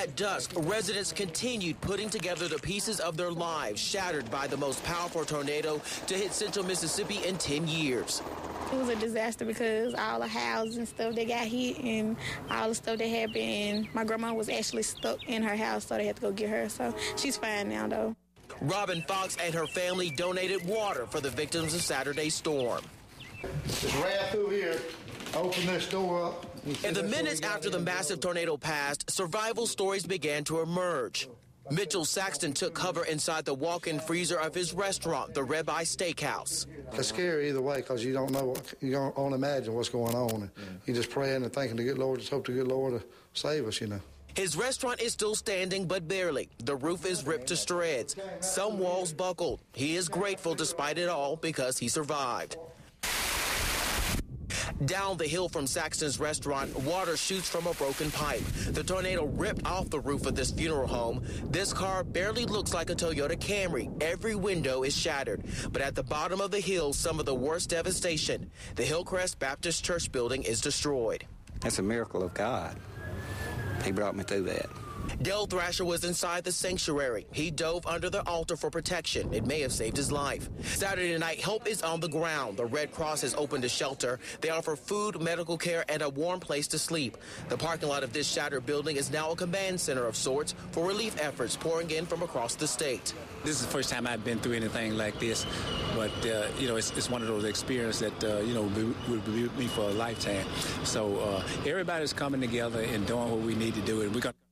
At dusk, residents continued putting together the pieces of their lives shattered by the most powerful tornado to hit central Mississippi in 10 years. It was a disaster because all the houses and stuff, they got hit and all the stuff that happened. And my grandma was actually stuck in her house, so they had to go get her. So she's fine now, though. Robin Fox and her family donated water for the victims of Saturday's storm. Just ran through here, open this door up. In the minutes after the massive tornado passed, survival stories began to emerge. Mitchell Saxton took cover inside the walk-in freezer of his restaurant, the Red Eye Steakhouse. It's scary either way because you don't know, you don't imagine what's going on. You're just praying and thanking the good Lord, just hope the good Lord to save us, you know. His restaurant is still standing, but barely. The roof is ripped to shreds. Some walls buckled. He is grateful despite it all because he survived. Down the hill from Saxton's restaurant, water shoots from a broken pipe. The tornado ripped off the roof of this funeral home. This car barely looks like a Toyota Camry. Every window is shattered. But at the bottom of the hill, some of the worst devastation. The Hillcrest Baptist Church building is destroyed. That's a miracle of God. He brought me through that. Dale Thrasher was inside the sanctuary. He dove under the altar for protection. It may have saved his life. Saturday night, help is on the ground. The Red Cross has opened a shelter. They offer food, medical care, and a warm place to sleep. The parking lot of this shattered building is now a command center of sorts for relief efforts pouring in from across the state. This is the first time I've been through anything like this, but, it's one of those experiences that, will be with me for a lifetime. So everybody's coming together and doing what we need to do, and we're going to